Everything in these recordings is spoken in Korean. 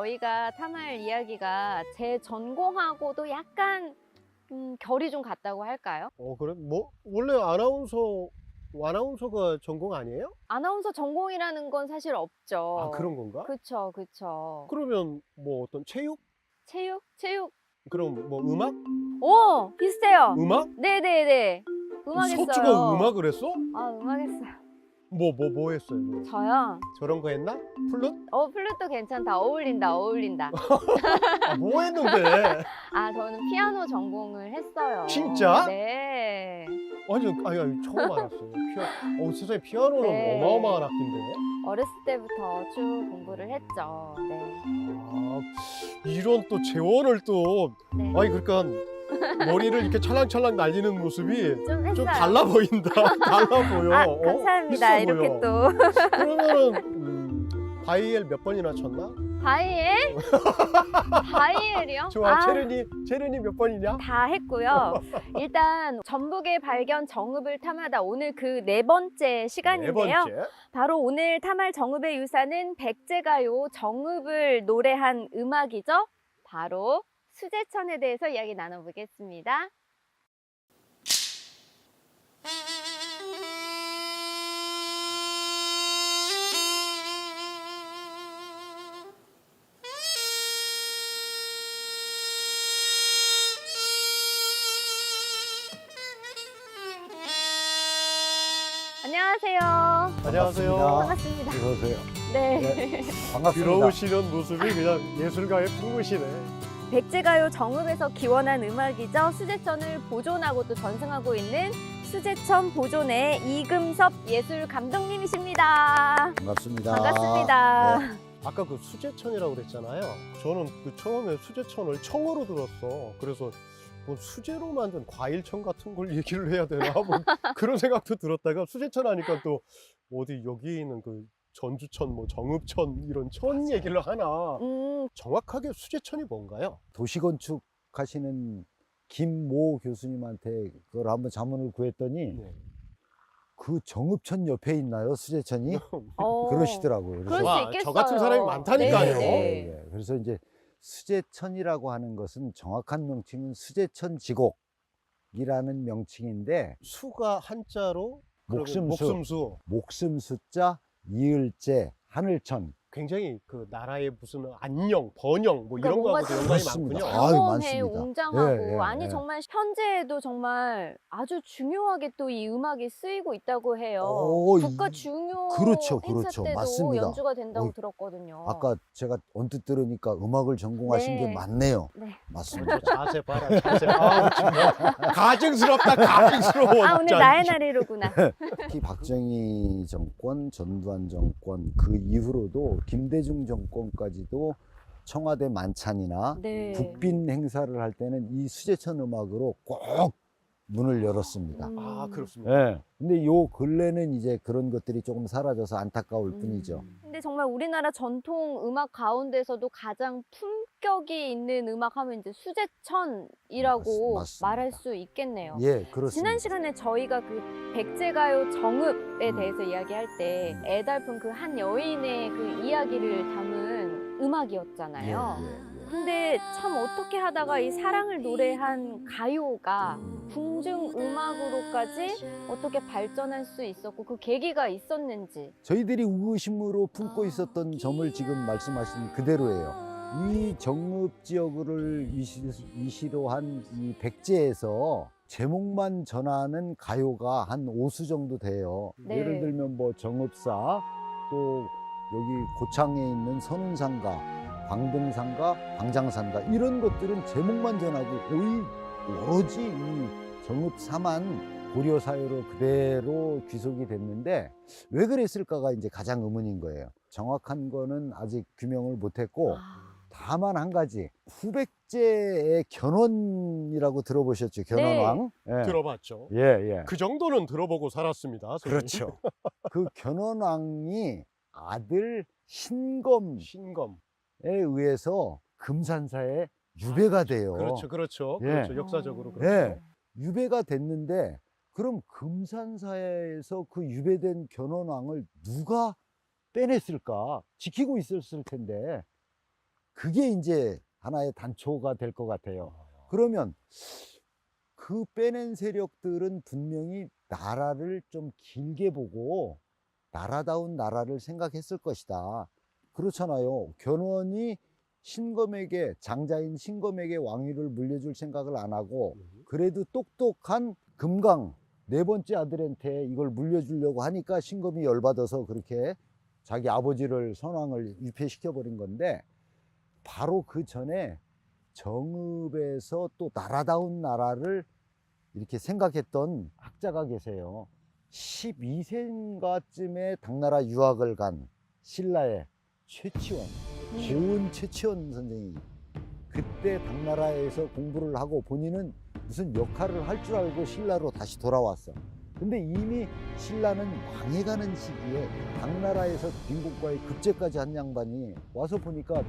저희가 탐할 이야기가 제 전공하고도 약간 결이 좀 같다고 할까요? 그래? 뭐, 원래 아나운서가 전공 아니에요? 아나운서 전공이라는 건 사실 없죠. 아, 그런 건가? 그쵸, 그쵸. 그러면 뭐 어떤 체육? 체육? 그럼 뭐 음악? 오! 비슷해요. 음악? 네네네. 음악 석주가 했어요. 음악을 했어? 아, 음악 했어요. 뭐 했어요? 뭐. 저요? 저런 거 했나? 플룻? 플루트 괜찮다. 어울린다. 아, 뭐 했는데? 아, 저는 피아노 전공을 했어요. 진짜? 네. 아니, 처음 알았어요. 세상에 피아노는 네. 어마어마한 악기인데? 어렸을 때부터 쭉 공부를 했죠. 네. 아, 이런 또 재원을 또, 네. 아니, 그러니까 머리를 이렇게 찰랑찰랑 날리는 모습이 좀 했어요. 좀 달라 보인다. 달라 보여. 아, 감사합니다. 있어 이렇게 보여. 또. 그러면은 바이엘 몇 번이나 쳤나? 바이엘? 바이엘이요? 좋아, 아, 체르니 몇 번이냐? 다 했고요. 일단 전북의 발견 정읍을 탐하다 오늘 그 네 번째 시간인데요. 네 번째. 바로 오늘 탐할 정읍의 유산은 백제가요 정읍을 노래한 음악이죠. 바로 수제천에 대해서 이야기 나눠보겠습니다. 안녕하세요. 안녕하세요. 반갑습니다. 어서오세요. 네. 네, 반갑습니다. 들어오시는 모습이 그냥 예술가의 풍무시네. 백제가요 정읍에서 기원한 음악이죠. 수제천을 보존하고 또 전승하고 있는 수제천 보존의 이금섭 예술 감독님이십니다. 반갑습니다. 반갑습니다. 네. 아까 그 수제천이라고 그랬잖아요. 저는 그 처음에 수제천을 청어로 들었어. 그래서 뭐 수제로 만든 과일청 같은 걸 얘기를 해야 되나? 뭐 그런 생각도 들었다가 수제천 하니까 또 어디 여기 있는 그 전주천, 뭐 정읍천 이런 천 얘기를 하나. 정확하게 수제천이 뭔가요? 도시건축 하시는 김모 교수님한테 그걸 한번 자문을 구했더니 네. 그 정읍천 옆에 있나요? 수제천이? 어, 그러시더라고요. 그럴 수 와, 있겠어요. 저 같은 사람이 많다니까요. 네. 예. 그래서 이제 수제천이라고 하는 것은 정확한 명칭은 수제천지곡이라는 명칭인데 수가 한자로 그러면 목숨수. 목숨수. 목숨수자, 이을제, 하늘천. 굉장히 그 나라의 무슨 안녕, 번영 뭐 이런 그러니까 뭔가 거하고 연관이 그렇습니다. 많군요. 아유, 장엄해, 많습니다. 웅장하고 예, 예, 아니 예. 정말 현재에도 정말 아주 중요하게 또 이 음악이 쓰이고 있다고 해요. 오, 국가 중요 그렇죠, 행사 그렇죠. 때도 맞습니다. 연주가 된다고 어이, 들었거든요. 아까 제가 언뜻 들으니까 음악을 전공하신 네. 게 맞네요. 네. 맞습니다. 자세 봐라, 자세. 아우, 정말 가증스럽다, 가증스러워. 아, 오늘 진짜. 나의 날이로구나. 특히 박정희 정권, 전두환 정권 그 이후로도 김대중 정권까지도 청와대 만찬이나 네. 국빈 행사를 할 때는 이 수제천 음악으로 꼭 문을 열었습니다. 아, 그렇습니다. 예. 근데 요 근래는 이제 그런 것들이 조금 사라져서 안타까울 뿐이죠. 근데 정말 우리나라 전통 음악 가운데서도 가장 품격이 있는 음악 하면 이제 수제천이라고 맞습니다. 말할 수 있겠네요. 예, 그렇습니다. 지난 시간에 저희가 그 백제가요 정읍에 대해서 이야기할 때 애달픈 그 한 여인의 그 이야기를 담은 음악이었잖아요. 예. 근데 참 어떻게 하다가 이 사랑을 노래한 가요가 음. 궁중 음악으로까지 어떻게 발전할 수 있었고 그 계기가 있었는지. 저희들이 의구심으로 품고 있었던 점을 지금 말씀하신 그대로예요. 이 정읍 지역을 위시로 한 이 백제에서 제목만 전하는 가요가 한 5수 정도 돼요. 네. 예를 들면 뭐 정읍사, 또 여기 고창에 있는 선운상가, 광등상가, 광장상가 이런 것들은 제목만 전하고 거의 오로지 이 정읍사만 고려 사회로 그대로 귀속이 됐는데 왜 그랬을까가 이제 가장 의문인 거예요. 정확한 거는 아직 규명을 못했고 다만 한 가지 후백제의 견훤이라고 들어보셨죠? 견훤왕. 예. 들어봤죠. 예. 그 정도는 들어보고 살았습니다. 선생님. 그렇죠. 그 견훤왕이 아들 신검에 신검. 의해서 금산사에 유배가 돼요. 그렇죠. 예. 그렇죠. 역사적으로 그렇죠. 예. 유배가 됐는데 그럼 금산사에서 그 유배된 견훤왕을 누가 빼냈을까? 지키고 있었을 텐데 그게 이제 하나의 단초가 될 것 같아요. 그러면 그 빼낸 세력들은 분명히 나라를 좀 길게 보고 나라다운 나라를 생각했을 것이다. 그렇잖아요. 견훤이 신검에게, 장자인 신검에게 왕위를 물려줄 생각을 안 하고 그래도 똑똑한 금강 네 번째 아들한테 이걸 물려주려고 하니까 신검이 열받아서 그렇게 자기 아버지를 선왕을 유폐시켜 버린 건데, 바로 그 전에 정읍에서 또 나라다운 나라를 이렇게 생각했던 학자가 계세요. 12세인가쯤에 당나라 유학을 간 신라의 최치원, 고은 최치원 선생이 그때 당나라에서 공부를 하고 본인은 무슨 역할을 할 줄 알고 신라로 다시 돌아왔어. 근데 이미 신라는 망해가는 시기에 당나라에서 빈국과의 급제까지 한 양반이 와서 보니까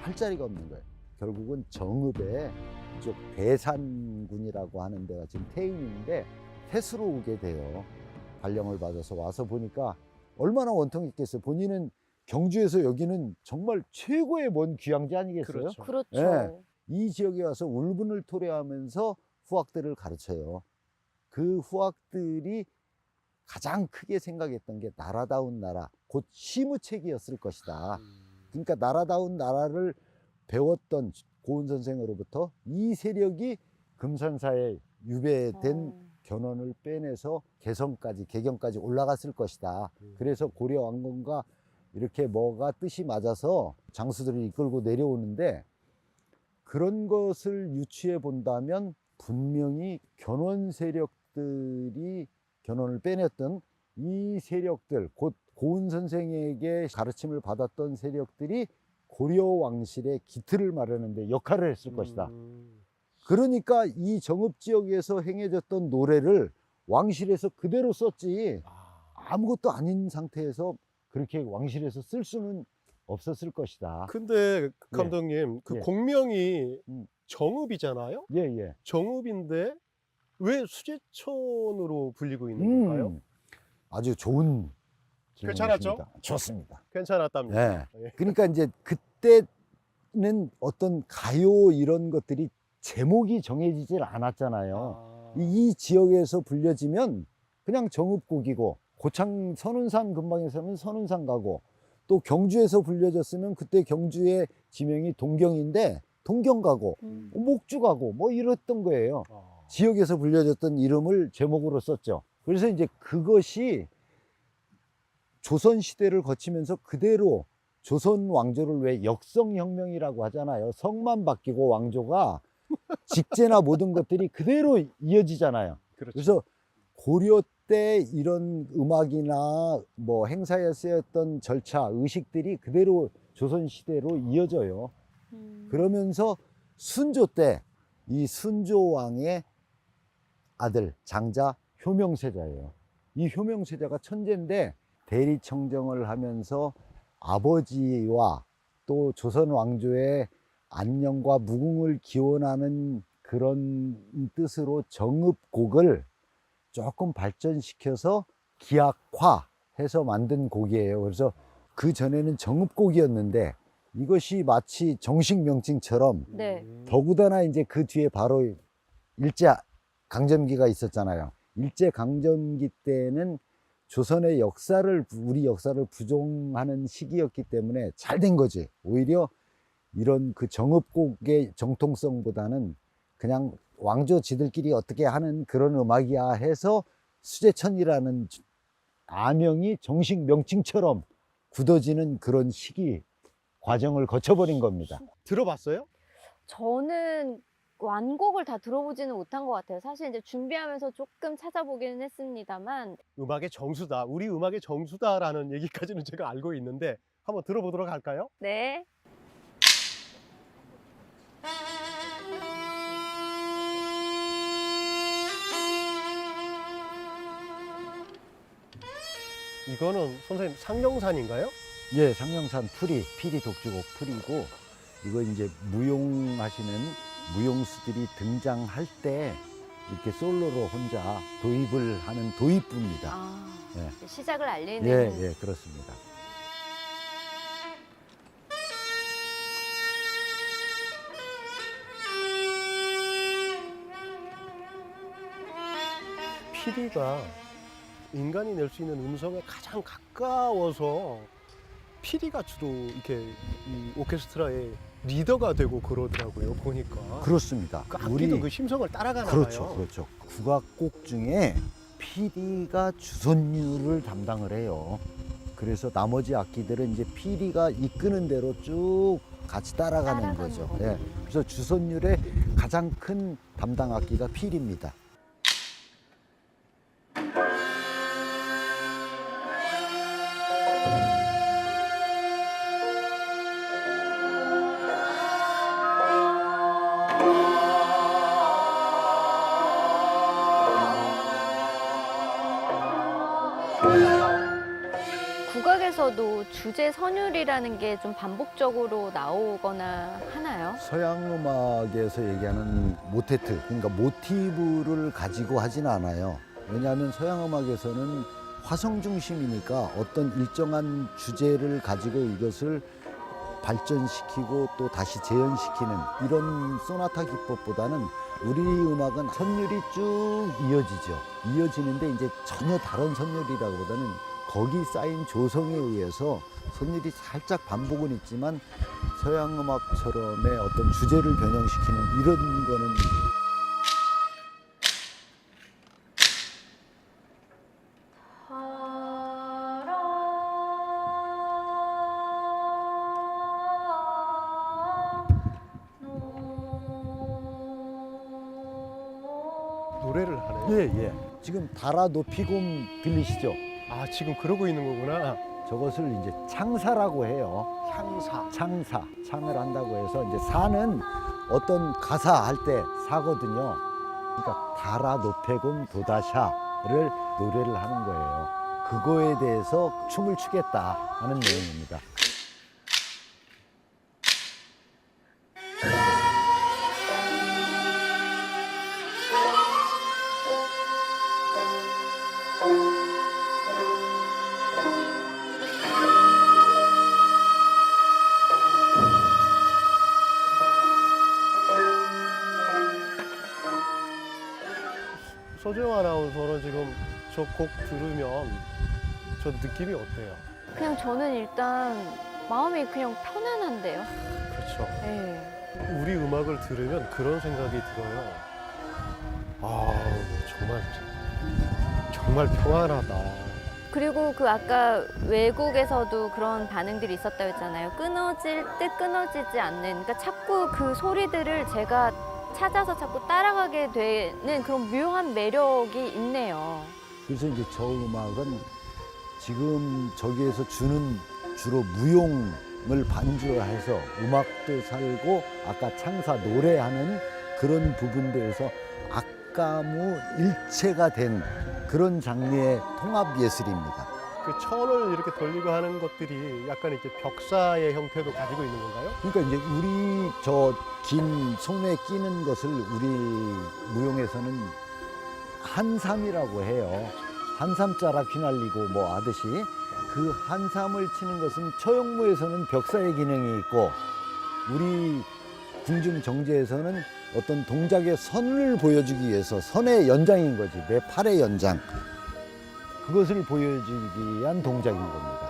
할 자리가 없는 거예요. 결국은 정읍에 이쪽 대산군이라고 하는 데가 지금 태인인데 태수로 오게 돼요. 발령을 받아서 와서 보니까 얼마나 원통했겠어요. 본인은 경주에서 여기는 정말 최고의 먼 귀향지 아니겠어요? 그렇죠. 그렇죠. 예. 이 지역에 와서 울분을 토래하면서 후학들을 가르쳐요. 그 후학들이 가장 크게 생각했던 게 나라다운 나라, 곧 시무책이었을 것이다. 그러니까 나라다운 나라를 배웠던 고은 선생으로부터 이 세력이 금산사에 유배된 견훤을 빼내서 개성까지, 개경까지 올라갔을 것이다. 그래서 고려 왕건과 이렇게 뭐가 뜻이 맞아서 장수들을 이끌고 내려오는데, 그런 것을 유추해 본다면 분명히 견훤 세력들이 견훤을 빼냈던 이 세력들, 곧 고은 선생에게 가르침을 받았던 세력들이 고려 왕실의 기틀을 마련하는 데 역할을 했을 것이다. 그러니까 이 정읍 지역에서 행해졌던 노래를 왕실에서 그대로 썼지 아무것도 아닌 상태에서 그렇게 왕실에서 쓸 수는 없었을 것이다. 근데 감독님, 그 예. 공명이 정읍이잖아요? 예, 예. 정읍인데 왜 수제천으로 불리고 있는 걸까요? 아주 좋은 괜찮았죠? 질문이십니다. 좋습니다. 괜찮았답니다. 예. 그러니까 이제 그때는 어떤 가요 이런 것들이 제목이 정해지질 않았잖아요. 이 지역에서 불려지면 그냥 정읍곡이고, 고창 선운산 근방에서는 선운산 가고, 또 경주에서 불려졌으면 그때 경주의 지명이 동경인데 동경 가고, 목주 가고 뭐 이랬던 거예요. 지역에서 불려졌던 이름을 제목으로 썼죠. 그래서 이제 그것이 조선 시대를 거치면서 그대로 조선 왕조를 왜 역성혁명이라고 하잖아요. 성만 바뀌고 왕조가 직제나 모든 것들이 그대로 이어지잖아요. 그렇죠. 그래서 고려 때 이런 음악이나 뭐 행사에 쓰였던 절차, 의식들이 그대로 조선 시대로 이어져요. 그러면서 순조 때 이 순조 왕의 아들 장자 효명세자예요. 이 효명세자가 천재인데 대리청정을 하면서 아버지와 또 조선 왕조의 안녕과 무궁을 기원하는 그런 뜻으로 정읍곡을 조금 발전시켜서 기악화해서 만든 곡이에요. 그래서 그 전에는 정읍곡이었는데 이것이 마치 정식 명칭처럼, 네. 더구나 이제 그 뒤에 바로 일제 강점기가 있었잖아요. 일제 강점기 때는 조선의 역사를, 우리 역사를 부정하는 시기였기 때문에 잘 된 거지. 오히려 이런 그 정읍곡의 정통성보다는 그냥 왕조 지들끼리 어떻게 하는 그런 음악이야 해서 수제천이라는 아명이 정식 명칭처럼 굳어지는 그런 시기 과정을 거쳐버린 겁니다. 들어봤어요? 저는 완곡을 다 들어보지는 못한 것 같아요. 사실 이제 준비하면서 조금 찾아보기는 했습니다만. 음악의 정수다, 우리 음악의 정수다라는 얘기까지는 제가 알고 있는데 한번 들어보도록 할까요? 네. 이거는 선생님 상령산인가요? 예, 상령산 풀이, 피리 독주곡 풀이고, 이거 이제 무용하시는 무용수들이 등장할 때 이렇게 솔로로 혼자 도입을 하는 도입부입니다. 아, 예. 시작을 알리는. 예, 예, 그렇습니다. PD가 인간이 낼 수 있는 음성에 가장 가까워서 PD가 주로 이렇게 이 오케스트라의 리더가 되고 그러더라고요. 보니까. 그렇습니다. 그 악기도 그 심성을 따라가나 그렇죠, 봐요. 그렇죠. 국악곡 중에 PD가 주선율을 담당을 해요. 그래서 나머지 악기들은 이제 PD가 이끄는 대로 쭉 같이 따라가는 거죠. 거군요. 예. 그래서 주선율의 가장 큰 담당 악기가 PD입니다. 국악에서도 주제 선율이라는 게 좀 반복적으로 나오거나 하나요? 서양 음악에서 얘기하는 모테트, 그러니까 모티브를 가지고 하진 않아요. 왜냐하면 서양 음악에서는 화성 중심이니까 어떤 일정한 주제를 가지고 이것을 발전시키고 또 다시 재현시키는 이런 소나타 기법보다는 우리 음악은 선율이 쭉 이어지죠. 이어지는데 이제 전혀 다른 선율이라기보다는 거기 쌓인 조성에 의해서 선율이 살짝 반복은 있지만 서양 음악처럼의 어떤 주제를 변형시키는 이런 거는 노래를 하네요. 예. 지금 달아 높이곰 들리시죠? 아, 지금 그러고 있는 거구나. 저것을 이제 창사라고 해요. 향사. 창을 한다고 해서 이제 사는 어떤 가사 할 때 사거든요. 그러니까 달아 높이곰 도다샤를 노래를 하는 거예요. 그거에 대해서 춤을 추겠다 하는 내용입니다. 서재영 아나운서는 지금 저 곡 들으면 저 느낌이 어때요? 그냥 저는 일단 마음이 그냥 편안한데요. 그렇죠. 네. 우리 음악을 들으면 그런 생각이 들어요. 아, 정말 평안하다. 그리고 그 아까 외국에서도 그런 반응들이 있었다고 했잖아요. 끊어질 듯 끊어지지 않는. 그러니까 자꾸 그 소리들을 제가 찾아서 자꾸 따라가게 되는 그런 묘한 매력이 있네요. 그래서 이제 저 음악은 지금 저기에서 주는 주로 무용을 반주해서 음악도 살고 아까 창사 노래하는 그런 부분들에서 악가무 일체가 된 그런 장르의 통합 예술입니다. 그 천을 이렇게 돌리고 하는 것들이 약간 이렇게 벽사의 형태도 가지고 있는 건가요? 그러니까 이제 우리 저 긴 손에 끼는 것을 우리 무용에서는 한삼이라고 해요. 한삼자락 휘날리고 뭐 하듯이 그 한삼을 치는 것은 처용무에서는 벽사의 기능이 있고 우리 궁중 정제에서는 어떤 동작의 선을 보여주기 위해서 선의 연장인 거지. 내 팔의 연장. 그것을 보여주기 위한 동작인 겁니다.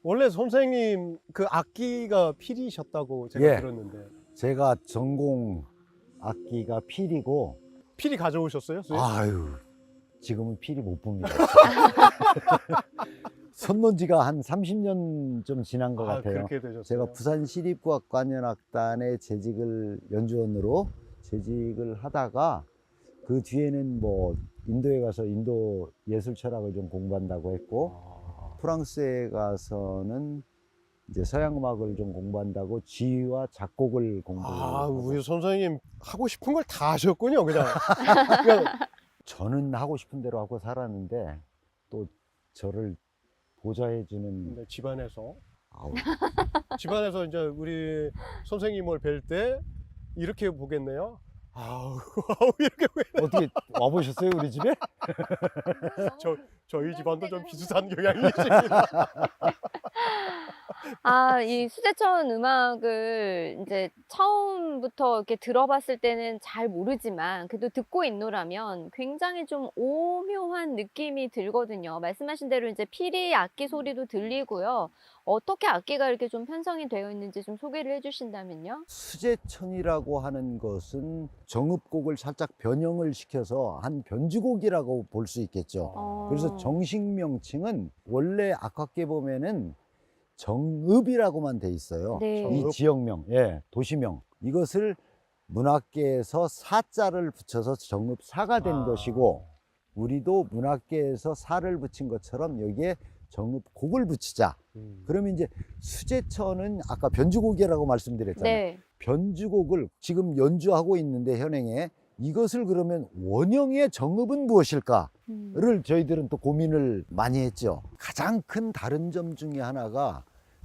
원래 선생님 그 악기가 필이셨다고 제가 예. 들었는데 제가 전공 악기가 필이고 필이 가져오셨어요? 선생님? 아유 지금은 필이 못 봅니다. 손놓은 지가 한 30년 좀 지난 것 같아요. 그렇게 되셨어요? 제가 부산 시립국악관현악단에 재직원으로 재직을 하다가 그 뒤에는 뭐 인도에 가서 인도 예술 철학을 좀 공부한다고 했고 프랑스에 가서는 이제 서양 음악을 좀 공부한다고 지휘와 작곡을 공부하고 우리 선생님 하고 싶은 걸 다 하셨군요, 그냥. 저는 하고 싶은 대로 하고 살았는데 또 저를 보좌해 주는 근데 집안에서 아우 집안에서 이제 우리 선생님을 뵐 때 이렇게 보겠네요. 아우, 아우 이렇게 왜 어떻게 와보셨어요 우리 집에? 저희 집안도 좀 비슷한 경향이 있습니다. 아, 이 수제천 음악을 이제 처음부터 이렇게 들어봤을 때는 잘 모르지만 그래도 듣고 있노라면 굉장히 좀 오묘한 느낌이 들거든요. 말씀하신 대로 이제 피리 악기 소리도 들리고요. 어떻게 악기가 이렇게 좀 편성이 되어 있는지 좀 소개를 해주신다면요. 수제천이라고 하는 것은 정읍곡을 살짝 변형을 시켜서 한 변주곡이라고 볼 수 있겠죠. 그래서 정식 명칭은 원래 악악기에 보면은 정읍이라고만 돼 있어요. 네. 이 정읍. 지역명, 예, 도시명. 이것을 문학계에서 사자를 붙여서 정읍사가 된 아. 것이고, 우리도 문학계에서 사를 붙인 것처럼 여기에 정읍곡을 붙이자. 그러면 이제 수제천은 아까 변주곡이라고 말씀드렸잖아요. 네. 변주곡을 지금 연주하고 있는데 현행에 이것을 그러면 원형의 정읍은 무엇일까를 저희들은 또 고민을 많이 했죠. 가장 큰 다른 점 중에 하나가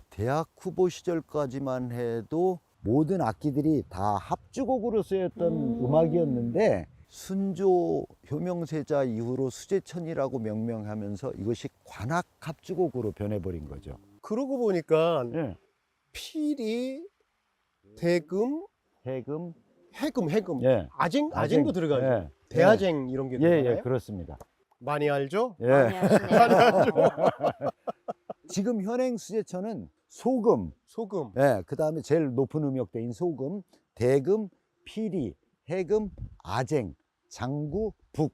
대학 후보 시절까지만 해도 모든 악기들이 다 합주곡으로 쓰였던 음악이었는데 순조 효명세자 이후로 수제천이라고 명명하면서 이것이 관악 합주곡으로 변해버린 거죠. 그러고 보니까 예. 피리, 대금, 해금, 해금, 예. 아쟁도 들어가죠. 예. 대아쟁 이런 게 예, 들어가나요? 예, 그렇습니다. 많이 알죠? 예. 많이 하시네요. 지금 현행 수제천은 소금, 소금. 예, 그 다음에 제일 높은 음역대인 소금, 대금, 피리, 해금, 아쟁, 장구, 북.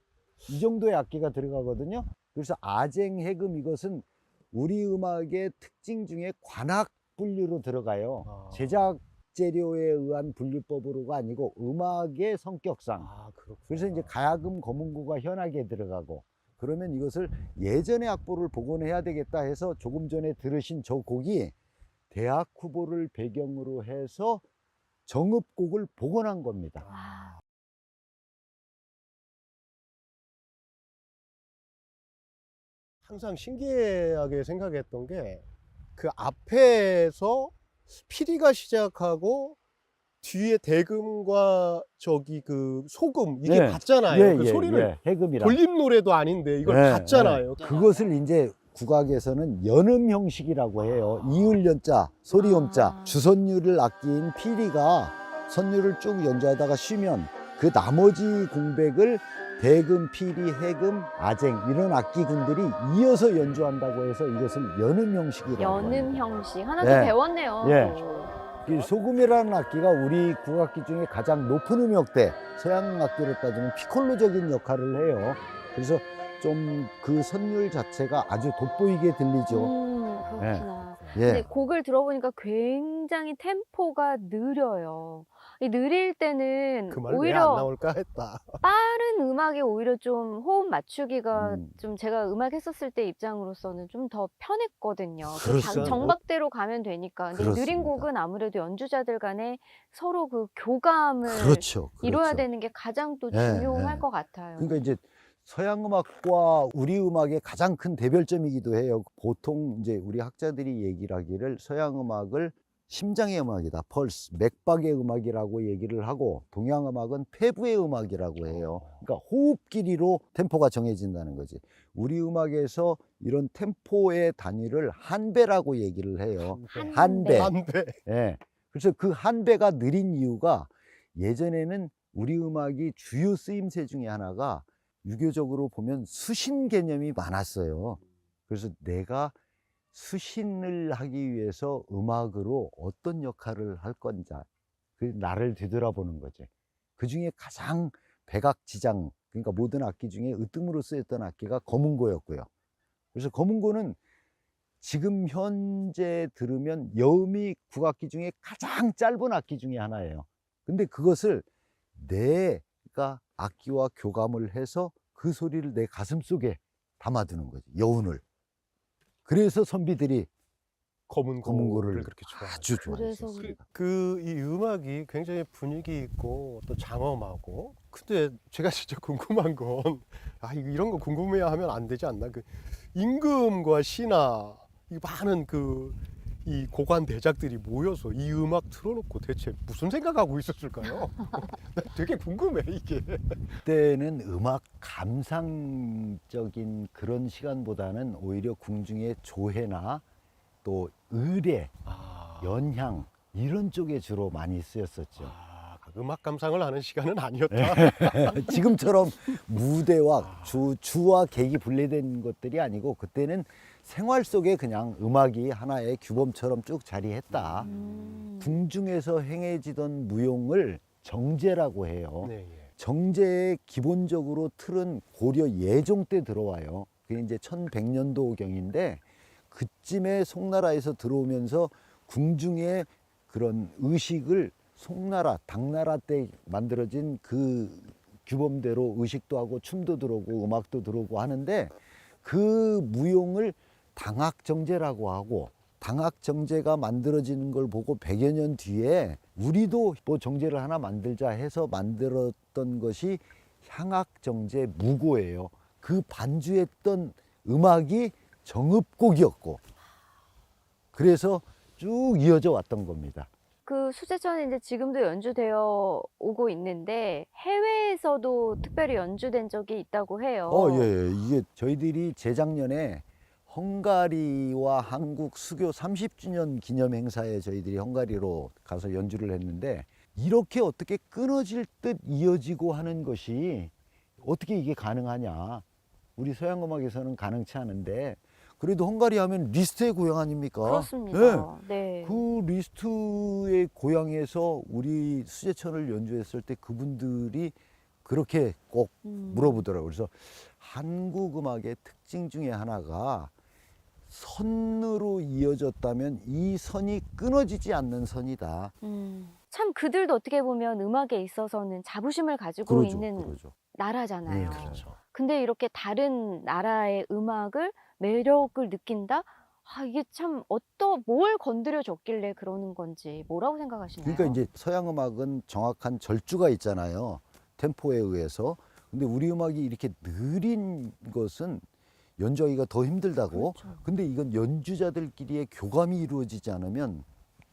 이 정도의 악기가 들어가거든요. 그래서 아쟁, 해금 이것은 우리 음악의 특징 중에 관악 분류로 들어가요. 아. 제작 재료에 의한 분류법으로가 아니고 음악의 성격상. 아, 그렇구나. 그래서 이제 가야금, 거문고가 현악에 들어가고, 그러면 이것을 예전의 악보를 복원해야 되겠다 해서 조금 전에 들으신 저 곡이 대학 후보를 배경으로 해서 정읍곡을 복원한 겁니다. 와, 항상 신기하게 생각했던 게 그 앞에서 피리가 시작하고 뒤에 대금과 저기 그 소금 이게 네. 같잖아요. 그 소리를 해금이라. 돌림 노래도 아닌데 이걸 네, 같잖아요. 그것을 이제 국악에서는 연음 형식이라고 해요. 이을연자, 소리음자, 아. 주선율을 아낀 피리가 선율을 쭉 연주하다가 쉬면 그 나머지 공백을 대금, 피리, 해금, 아쟁 이런 악기군들이 이어서 연주한다고 해서 이것을 연음 형식이라고 연음 합니다. 형식 하나 네. 더 배웠네요. 예. 또. 이 소금이라는 악기가 우리 국악기 중에 가장 높은 음역대, 서양 악기로 따지면 피콜로적인 역할을 해요. 그래서 좀 그 선율 자체가 아주 돋보이게 들리죠. 그렇구나. 예. 근데 곡을 들어보니까 굉장히 템포가 느려요. 이 느릴 때는 그 말 왜 안 오히려 나올까 했다. 빠른 음악에 오히려 좀 호흡 맞추기가 음. 좀 제가 음악 했었을 때 입장으로서는 좀 더 편했거든요. 그 그렇죠. 정박대로 가면 되니까. 근데 느린 그렇습니다. 곡은 아무래도 연주자들 간에 서로 그 교감을 그렇죠. 이뤄야 되는 게 가장 또 네, 중요할 네. 것 같아요. 그러니까 이제 서양 음악과 우리 음악의 가장 큰 대별점이기도 해요. 보통 이제 우리 학자들이 얘기를 하기를 서양 음악을 심장의 음악이다, 펄스, 맥박의 음악이라고 얘기를 하고, 동양 음악은 폐부의 음악이라고 해요. 그러니까 호흡 길이로 템포가 정해진다는 거지. 우리 음악에서 이런 템포의 단위를 한배라고 얘기를 해요. 한배. 한배. 예. 그래서 그 한배가 느린 이유가 예전에는 우리 음악이 주요 쓰임새 중에 하나가 유교적으로 보면 수신 개념이 많았어요. 그래서 내가 수신을 하기 위해서 음악으로 어떤 역할을 할 건지 그 나를 되돌아보는 거지. 그 중에 가장 백악지장, 그러니까 모든 악기 중에 으뜸으로 쓰였던 악기가 거문고였고요. 그래서 거문고는 지금 현재 들으면 여음이 국악기 중에 가장 짧은 악기 중에 하나예요. 근데 그것을 내가 악기와 교감을 해서 그 소리를 내 가슴 속에 담아두는 거지, 여운을. 그래서 선비들이 거문고를 그렇게 좋아하죠. 아주 그래서 좋아했었습니다. 이 음악이 굉장히 분위기 있고 또 장엄하고, 근데 제가 진짜 궁금한 건 이런 거 궁금해야 하면 안 되지 않나? 그 임금과 신하 이 많은 그 이 고관 대작들이 모여서 이 음악 틀어놓고 대체 무슨 생각하고 있었을까요? 나 되게 궁금해 이게. 그때는 음악 감상적인 그런 시간보다는 오히려 궁중의 조회나 또 의례, 연향 이런 쪽에 주로 많이 쓰였었죠. 음악 감상을 하는 시간은 아니었다. 지금처럼 무대와 주와 객이 분리된 것들이 아니고 그때는 생활 속에 그냥 음악이 하나의 규범처럼 쭉 자리했다. 궁중에서 행해지던 무용을 정제라고 해요. 네, 예. 정제의 기본적으로 틀은 고려 예종 때 들어와요. 그게 이제 1100년도경인데 그쯤에 송나라에서 들어오면서 궁중의 그런 의식을 송나라, 당나라 때 만들어진 그 규범대로 의식도 하고 춤도 들어오고 음악도 들어오고 하는데 그 무용을 당학정제라고 하고 당학정제가 만들어지는 걸 보고 100여 년 뒤에 우리도 뭐 정제를 하나 만들자 해서 만들었던 것이 향학정제 무고예요. 그 반주했던 음악이 정읍곡이었고 그래서 쭉 이어져 왔던 겁니다. 그 수제천이 이제 지금도 연주되어 오고 있는데 해외에서도 특별히 연주된 적이 있다고 해요. 예. 이게 저희들이 재작년에 헝가리와 한국 수교 30주년 기념 행사에 저희들이 헝가리로 가서 연주를 했는데 이렇게 어떻게 끊어질 듯 이어지고 하는 것이 어떻게 이게 가능하냐. 우리 서양 음악에서는 가능치 않은데 그래도 헝가리 하면 리스트의 고향 아닙니까? 그렇습니다. 네. 그 리스트의 고향에서 우리 수제천을 연주했을 때 그분들이 그렇게 꼭 물어보더라고요. 그래서 한국 음악의 특징 중에 하나가 선으로 이어졌다면 이 선이 끊어지지 않는 선이다. 참 그들도 어떻게 보면 음악에 있어서는 자부심을 가지고 있는 그러죠. 나라잖아요. 네, 그렇죠. 근데 이렇게 다른 나라의 음악을 매력을 느낀다? 이게 참 뭘 건드려 줬길래 그러는 건지 뭐라고 생각하시나요? 그러니까 이제 서양 음악은 정확한 절주가 있잖아요. 템포에 의해서. 근데 우리 음악이 이렇게 느린 것은 연주하기가 더 힘들다고. 그렇죠. 근데 이건 연주자들끼리의 교감이 이루어지지 않으면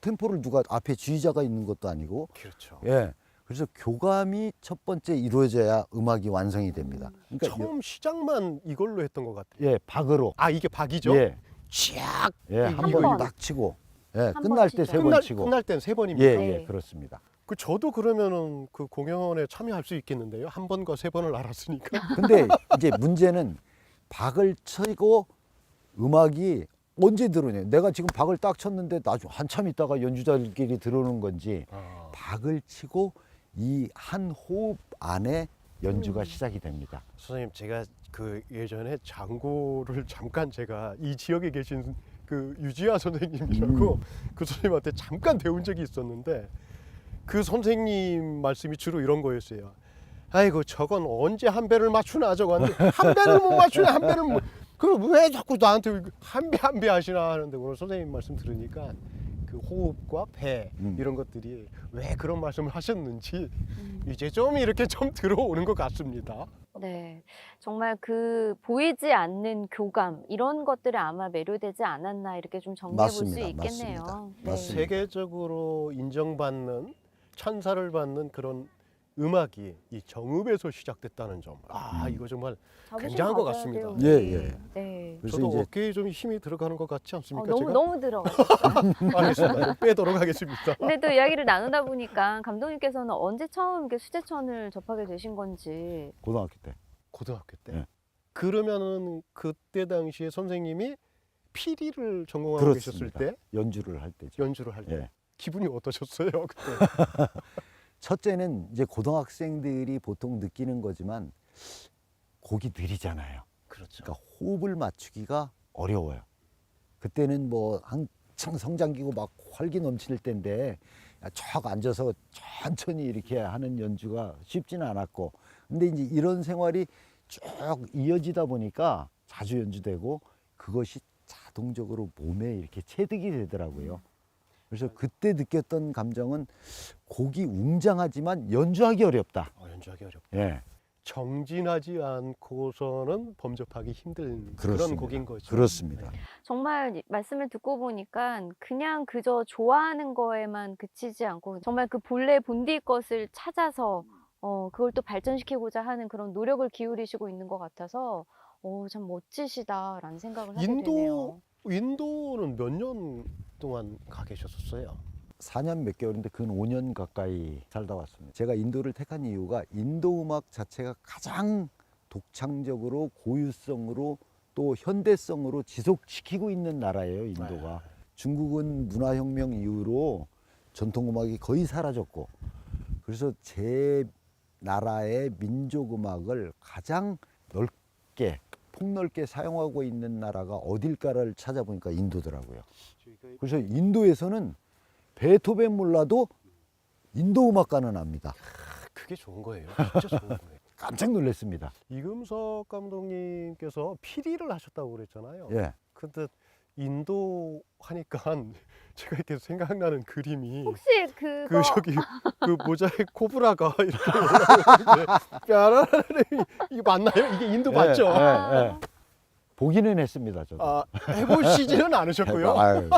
템포를 누가 앞에 지휘자가 있는 것도 아니고. 그렇죠. 예. 그래서 교감이 첫 번째 이루어져야 음악이 완성이 됩니다. 그러니까 처음 시작만 이걸로 했던 것 같아요. 예, 박으로. 이게 박이죠? 예. 쫙. 예, 한 한 번 번. 딱 치고. 예, 한 끝날 번 때 치죠. 세 번 치고. 끝날 땐 세 번입니다. 예, 네. 예, 그렇습니다. 저도 그러면은 그 공연에 참여할 수 있겠는데요. 한 번과 세 번을 알았으니까. 근데 이제 문제는 박을 치고 음악이 언제 들어오냐. 내가 지금 박을 딱 쳤는데 나중 한참 있다가 연주자들끼리 들어오는 건지 박을 치고 이 한 호흡 안에 연주가 시작이 됩니다. 선생님, 제가 그 예전에 장고를 잠깐 제가 이 지역에 계신 그 유지아 선생님이라고 그 선생님한테 잠깐 배운 적이 있었는데 그 선생님 말씀이 주로 이런 거였어요. 아이고 저건 언제 한 배를 맞추나 저건 한 배를 못 맞추냐 한 배를 못. 그럼 왜 자꾸 나한테 한 배 하시나 하는데 오늘 선생님 말씀 들으니까 그 호흡과 배 이런 것들이 왜 그런 말씀을 하셨는지 이제 좀 이렇게 좀 들어오는 것 같습니다. 네. 정말 그 보이지 않는 교감 이런 것들에 아마 매료되지 않았나 이렇게 좀 정리해 볼 수 맞습니다. 있겠네요. 맞습니다. 맞습니다. 세계적으로 인정받는 찬사를 받는 그런 음악이 이 정읍에서 시작됐다는 점. 이거 정말 자부심 굉장한 것 가져야 같습니다. 돼요, 예, 우리. 예. 네. 그래서 저도 이제 어깨에 좀 힘이 들어가는 것 같지 않습니까? 너무 제가? 너무 들어가. 알겠습니다. 좀 빼도록 하겠습니다. 근데 또 이야기를 나누다 보니까 감독님께서는 언제 처음 이렇게 수제천을 접하게 되신 건지. 고등학교 때. 고등학교 때. 네. 그러면은 그때 당시에 선생님이 피리를 전공하고 그렇습니다. 계셨을 때 연주를 할 때죠. 연주를 할 때 예. 기분이 어떠셨어요? 그때? 첫째는 이제 고등학생들이 보통 느끼는 거지만 곡이 느리잖아요. 그렇죠. 그러니까 호흡을 맞추기가 어려워요. 그때는 뭐 한창 성장기고 막 활기 넘칠 때인데 쭉 앉아서 천천히 이렇게 하는 연주가 쉽지는 않았고, 근데 이제 이런 생활이 쭉 이어지다 보니까 자주 연주되고 그것이 자동적으로 몸에 이렇게 체득이 되더라고요. 그래서 그때 느꼈던 감정은 곡이 웅장하지만 연주하기 어렵다. 연주하기 어렵다. 예. 정진하지 않고서는 범접하기 힘든 그런 그렇습니다. 곡인 거죠. 그렇습니다. 정말 말씀을 듣고 보니까 그냥 그저 좋아하는 거에만 그치지 않고 정말 그 본래 본디 것을 찾아서 그걸 또 발전시키고자 하는 그런 노력을 기울이시고 있는 것 같아서 참 멋지시다라는 생각을 하게 되네요. 인도는 몇 년 동안 가 계셨었어요? 4년 몇 개월인데 근 5년 가까이 살다 왔습니다. 제가 인도를 택한 이유가 인도 음악 자체가 가장 독창적으로 고유성으로 또 현대성으로 지속시키고 있는 나라예요, 인도가. 중국은 문화혁명 이후로 전통음악이 거의 사라졌고, 그래서 제 나라의 민족음악을 가장 넓게 폭넓게 사용하고 있는 나라가 어딜까를 찾아보니까 인도더라고요. 그래서 인도에서는 베토벤 몰라도 인도 음악가는 압니다. 그게 좋은 거예요. 진짜 좋은 거예요. 깜짝 놀랐습니다. 이금석 감독님께서 피리를 하셨다고 그랬잖아요. 예. 근데 인도 하니까 제가 이렇게 생각나는 그림이 혹시 그 그거 저기 그 모자에 코브라가 이렇게 올라오는데 뾰라라라라 이게 맞나요? 이게 인도 맞죠? 예, 예, 예. 보기는 했습니다, 저도. 아, 해보시지는 않으셨고요. 아유,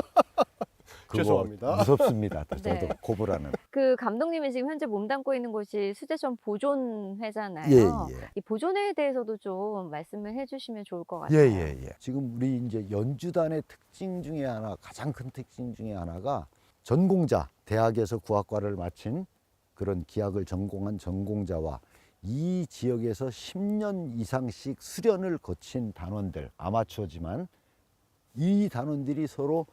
그거 죄송합니다. 무섭습니다. 저도 네. 코브라는. 그 감독님이 지금 현재 몸담고 있는 곳이 수제천 보존회잖아요. 예, 예. 이 보존회에 대해서도 좀 말씀을 해주시면 좋을 것 예, 같아요. 예, 예. 지금 우리 이제 연주단의 특징 중에 하나, 가장 큰 특징 중에 하나가 전공자, 대학에서 구학과를 마친 그런 기악을 전공한 전공자와 이 지역에서 10년 이상씩 수련을 거친 단원들, 아마추어지만 이 단원들이 서로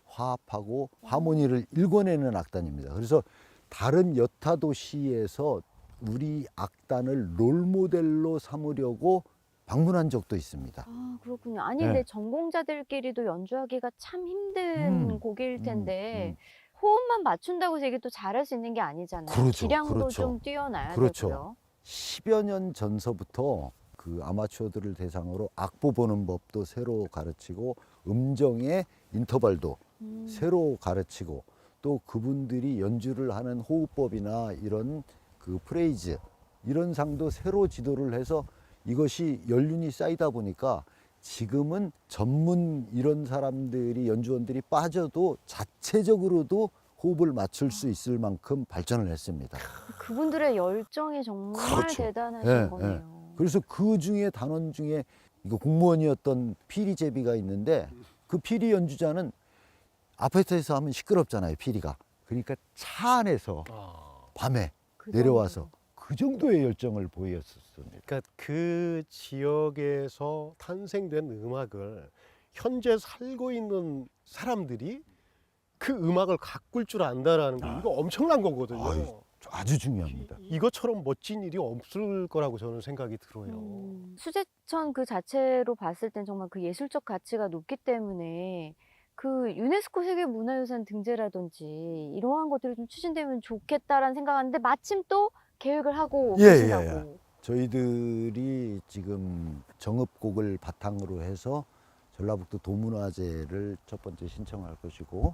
화합하고 하모니를 일궈내는 악단입니다. 그래서 다른 여타 도시에서 우리 악단을 롤모델로 삼으려고 방문한 적도 있습니다. 아, 그렇군요. 아니, 네. 근데 전공자들끼리도 연주하기가 참 힘든 곡일 텐데 음. 호흡만 맞춘다고 해서 이게 또 잘할 수 있는 게 아니잖아요. 그렇죠, 기량도 그렇죠. 좀 뛰어나야 그렇죠. 되고요. 10여 년 전서부터 그 아마추어들을 대상으로 악보 보는 법도 새로 가르치고 음정의 인터벌도 새로 가르치고 또 그분들이 연주를 하는 호흡법이나 이런 그 프레이즈 이런 상도 새로 지도를 해서 이것이 연륜이 쌓이다 보니까 지금은 전문 이런 사람들이 연주원들이 빠져도 자체적으로도 호흡을 맞출 수 있을 만큼 발전을 했습니다. 그분들의 열정이 정말 그렇죠. 대단하신 예, 거네요. 그래서 그 중에 단원 중에 이거 공무원이었던 피리 제비가 있는데 그 피리 연주자는 아파트에서 하면 시끄럽잖아요, 피리가. 그러니까 차 안에서 밤에 그 내려와서 그 정도의 열정을 보였었습니다. 그러니까 그 지역에서 탄생된 음악을 현재 살고 있는 사람들이 그 음악을 가꿀 줄 안다라는 거 이거 엄청난 거거든요. 아유, 아주 중요합니다. 이것처럼 멋진 일이 없을 거라고 저는 생각이 들어요. 수제천 그 자체로 봤을 땐 정말 그 예술적 가치가 높기 때문에 그 유네스코 세계문화유산 등재라든지 이러한 것들이 좀 추진되면 좋겠다라는 생각하는데 마침 또 계획을 하고 예, 계시다고. 예, 예. 저희들이 지금 정읍곡을 바탕으로 해서 전라북도 도문화재를 첫 번째 신청할 것이고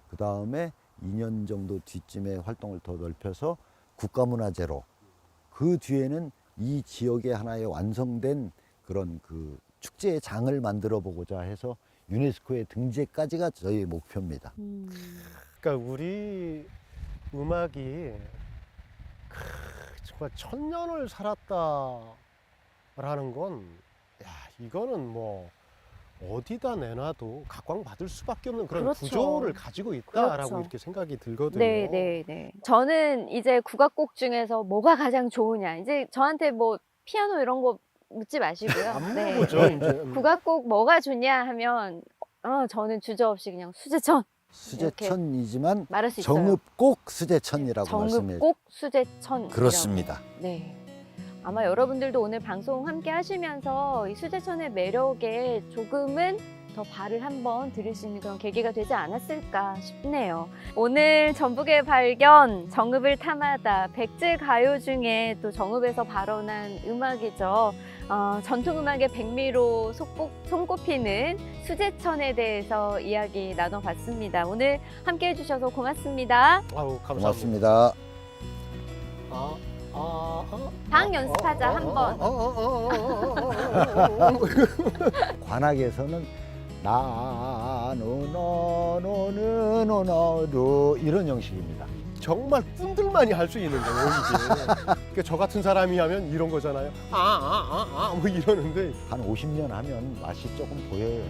그 다음에 2년 정도 뒤쯤에 활동을 더 넓혀서 국가문화재로 그 뒤에는 이 지역의 하나의 완성된 그런 그 축제의 장을 만들어 보고자 해서 유네스코의 등재까지가 저희의 목표입니다. 그러니까 우리 음악이 정말 1000년을 살았다라는 건 이거는 뭐 어디다 내놔도 각광받을 수밖에 없는 그런 그렇죠. 구조를 가지고 있다라고 그렇죠. 이렇게 생각이 들거든요. 네, 네, 네. 저는 이제 국악곡 중에서 뭐가 가장 좋으냐. 이제 저한테 뭐 피아노 이런 거 묻지 마시고요. 안 네. 물어보죠, 이제. 국악곡 뭐가 좋냐 하면 저는 주저없이 그냥 수제천 수제천이지만 말할 수 있어요. 정읍곡 수제천이라고 말씀해 정읍곡 수제천. 그렇습니다. 네. 아마 여러분들도 오늘 방송 함께 하시면서 이 수제천의 매력에 조금은 더 발을 한번 들일 수 있는 그런 계기가 되지 않았을까 싶네요. 오늘 전북의 발견, 정읍을 탐하다, 백제 가요 중에 또 정읍에서 발원한 음악이죠. 전통음악의 백미로 손꼽히는 수제천에 대해서 이야기 나눠봤습니다. 오늘 함께 해주셔서 고맙습니다. 아우, 감사합니다. 고맙습니다. 아. 방 연습하자, 한 번. 관악에서는 나는 너는 너로 이런 형식입니다. 정말 꾼들만이 할 수 있는 거예요, 이게. 그러니까 저 같은 사람이 하면 이런 거잖아요. 뭐 이러는데 한 50년 하면 맛이 조금 보여요.